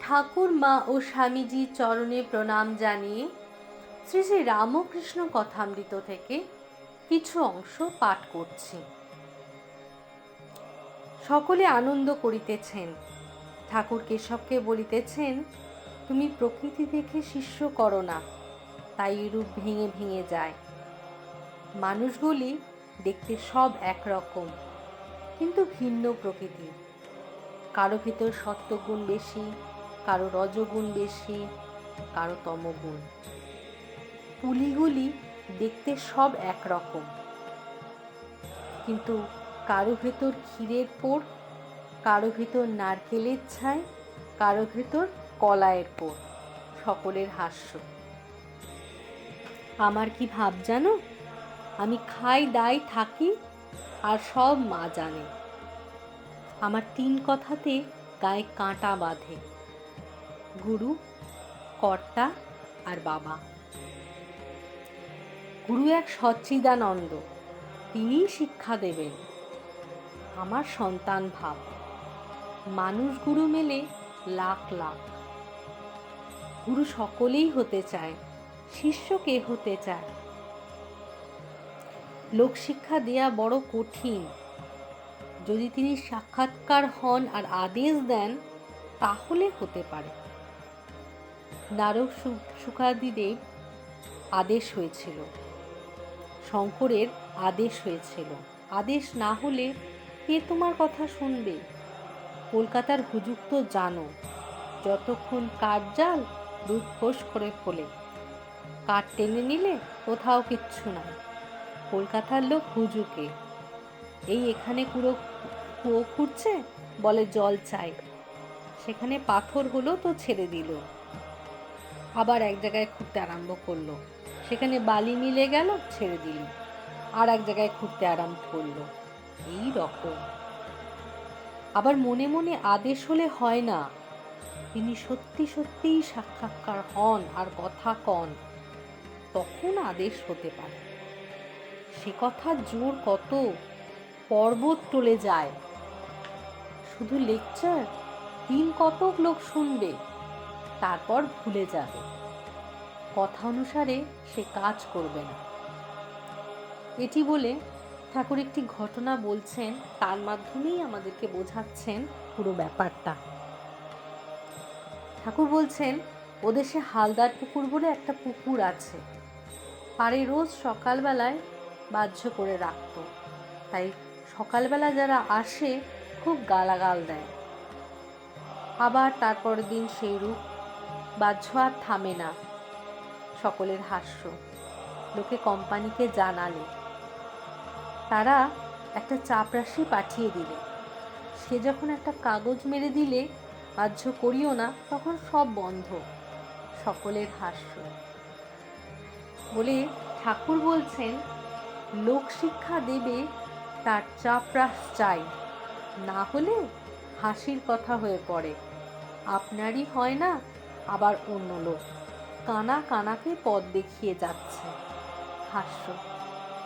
ঠাকুর মা ও স্বামীজির চরণে প্রণাম জানিয়ে শ্রী শ্রী রামকৃষ্ণ কথামৃত থেকে কিছু অংশ পাঠ করছি। সকলে আনন্দ করিতেছেন। ঠাকুর কেশবকে বলিতেছেন, তুমি প্রকৃতি দেখে শিষ্য করো না, তাই রূপ ভেঙে ভেঙে যায়। মানুষগুলি দেখতে সব একরকম, কিন্তু ভিন্ন প্রকৃতির। কারো ভিতর সত্ত্বগুণ বেশি, কারো রজগুণ বেশি, কারো তমগুণ। পুলিগুলি দেখতে সব একরকম, কিন্তু কারো ভেতর ক্ষীরের পোর, কারো ভেতর নারকেলের ছাই, কারো ভেতর কলাইয়ের পোর। সকলের হাস্য। আমার কি ভাব জানো? আমি খাই দাই থাকি, আর সব মা জানে। আমার 3 কথাতে গায়ে কাঁটা বাঁধে: গুরু, কর্তা আর বাবা। গুরু এক সচ্চিদানন্দ, তিনিই শিক্ষা দেবেন। আমার সন্তান ভাব। মানুষ গুরু মেলে লাখ লাখ। গুরু সকলেই হতে চায়, শিষ্য কে হতে চায়? লোকশিক্ষা দেয়া বড় কঠিন। যদি তিনি সাক্ষাৎকার হন আর আদেশ দেন, তাহলে হতে পারে। নারদ শুকাদিদের আদেশ হয়েছিল, শঙ্করের আদেশ হয়েছিল। আদেশ না হলে কে তোমার কথা শুনবে? কলকাতার হুজুগ তো জানো, যতক্ষণ কাঠ জাল দুধ ফোঁস করে ফোলে। কাঠ টেনে নিলে কোথাও কিচ্ছু নাই। কলকাতার লোক হুজুকে। এই এখানে কুয়ো খুঁড়ছে, বলে জল চাই। সেখানে পাথর হলো তো ছেড়ে দিল। আবার এক জায়গায় খুঁড়তে আরম্ভ করলো, সেখানে বালি মিলে গেল, ছেড়ে দিল। আর এক জায়গায় খুঁড়তে আরম্ভ করলো। এই রকম। আবার মনে মনে আদেশ হলে হয় না। তিনি সত্যি সত্যিই সাক্ষাৎকার হন আর কথা কন, তখন আদেশ হতে পারে। সে কথা জোর কত, পর্বত টলে যায়। শুধু লেকচার 3 কতক লোক শুনবে, তারপর ভুলে যাবে। কথা অনুসারে সে কাজ করবে না। এটি বলে ঠাকুর একটি ঘটনা বলছেন, তার মাধ্যমেই আমাদেরকে বোঝাচ্ছেন পুরো ব্যাপারটা। ঠাকুর বলছেন, ওদেশে হালদার পুকুর বলে একটা পুকুর আছে। পাড়ে রোজ সকালবেলায় বাহ্য করে রাখত, তাই সকালবেলা যারা আসে খুব গালাগাল দেয়। আবার তারপরের দিন সেই রূপ। বাহ্য আর থামে না। সকলের হাস্য। লোকে কোম্পানিকে জানালে, তারা একটা চাপরাশি পাঠিয়ে দিলে। সে যখন একটা কাগজ মেরে দিলে, বাহ্য করিও না, তখন সব বন্ধ। সকলের হাস্য। বলে ঠাকুর বলছেন, লোক শিক্ষা দেবে তার চাপরাশ চাই, না হলে হাসির কথা হয়ে পড়ে। আপনারই হয় না, আবার অন্য লোক কানা কানাকে পথ দেখিয়ে যাচ্ছে। হাস্য।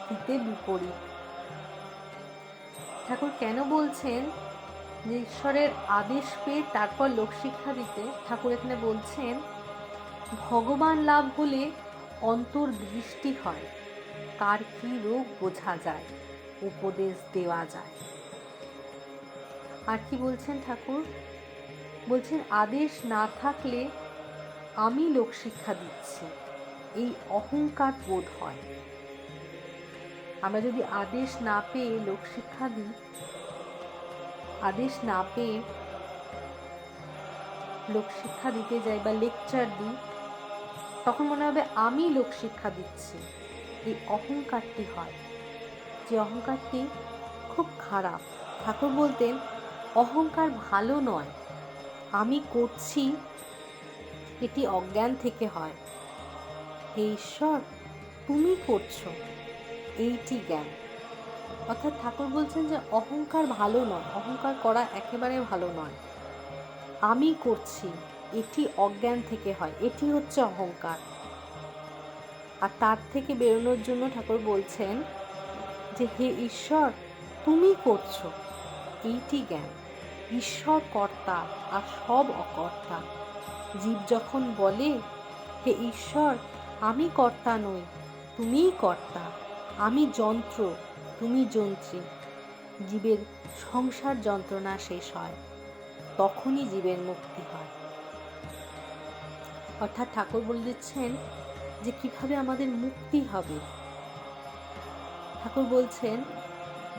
হিতে বিপরীত। ঠাকুর কেন বলছেন যে ঈশ্বরের আদেশ পেয়ে তারপর লোকশিক্ষা দিতে? ঠাকুর এখানে বলছেন, ভগবান লাভ হলে অন্তর্দৃষ্টি হয়, কার কি রোগ বোঝা যায়, উপদেশ দেওয়া যায়। আর কি বলছেন ঠাকুর? বলছেন, আদেশ না থাকলে আমি লোকশিক্ষা দিচ্ছি, এই অহংকার বোধ হয়। আমরা যদি আদেশ না পেয়ে লোকশিক্ষা দিই, আদেশ না পেয়ে লোকশিক্ষা দিতে যাই বা লেকচার দিই, তখন মনে হবে আমি লোকশিক্ষা দিচ্ছি। এই অহংকারটি হয়, যে অহংকারটি খুব খারাপ। ঠাকুর বলতেন, অহংকার ভালো নয়। আমি করছি, এটি অজ্ঞান থেকে হয়। হে ঈশ্বর, তুমি করছো, এইটি জ্ঞান। অর্থাৎ ঠাকুর বলছেন যে অহংকার ভালো নয়, অহংকার করা একেবারে ভালো নয়। আমি করছি, এটি অজ্ঞান থেকে হয়, এটি হচ্ছে অহংকার। আর তার থেকে বেরোনোর জন্য ঠাকুর বলছেন যে হে ঈশ্বর, তুমি করছো, এইটি জ্ঞান। ঈশ্বর কর্তা আর সব অকর্তা। জীব যখন বলে, হে ঈশ্বর, আমি কর্তা নই, তুমিই কর্তা, আমি যন্ত্র, তুমি যন্ত্রী, জীবের সংসার যন্ত্রণা শেষ হয়, তখনই জীবের মুক্তি হয়। অর্থাৎ ঠাকুর বলে দিচ্ছেন যে কিভাবে আমাদের মুক্তি হবে। ঠাকুর বলছেন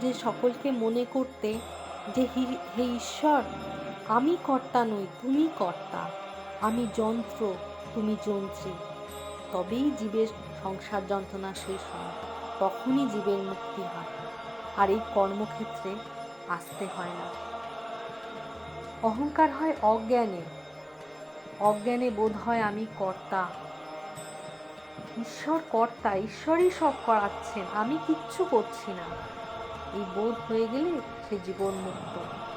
যে সকলকে মনে করতে যে হে ঈশ্বর, আমি কর্তা নই, তুমি কর্তা, আমি যন্ত্র, তুমি যন্ত্রী, তবেই জীবের সংসার যন্ত্রণা শেষ হয়, তখনই জীবের মুক্তি হয়। আর এই কর্মক্ষেত্রে আসতে হয় না। অহংকার হয় অজ্ঞানে। অজ্ঞানে বোধ হয় আমি কর্তা, ঈশ্বর কর্তা, ঈশ্বরই সব করাচ্ছেন, আমি কিচ্ছু করছি না। এই বোধ হয়ে গেলে সে জীবন মুক্ত।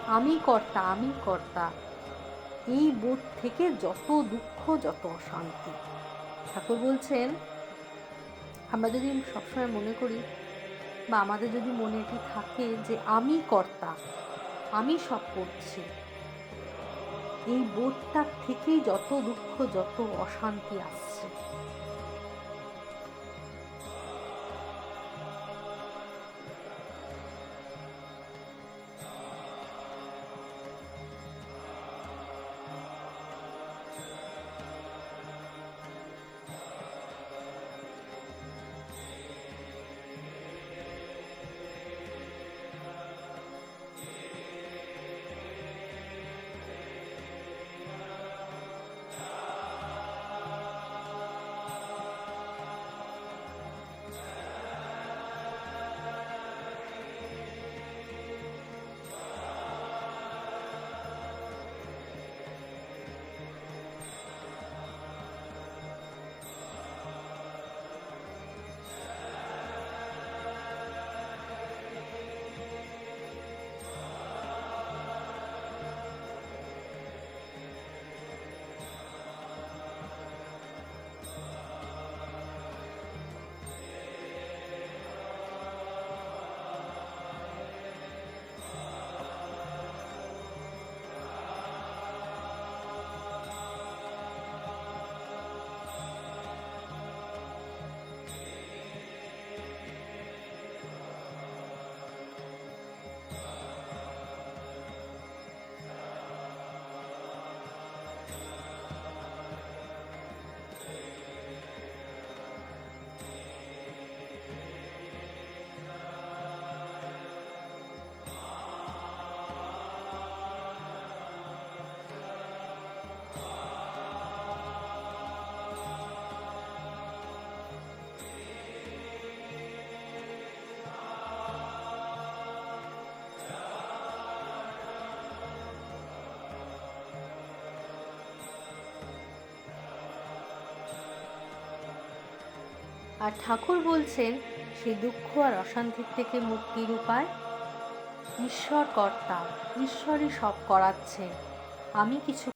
আমি কর্তা, আমি কর্তা, এই বোধ থেকে যত দুঃখ, যত অশান্তি। ঠাকুর বলছেন আমরা যদি সবসময় মনে করি বা আমাদের যদি মনে এটি থাকে যে আমি কর্তা, আমি সব করছি, এই বোধটা থেকেই যত দুঃখ, যত অশান্তি আসছে। আর ঠাকুর বলছেন সেই দুঃখ আর অশান্তির থেকে মুক্তির উপায় ঈশ্বর কর্তা, ঈশ্বরই সব করাচ্ছেন, আমি কিছু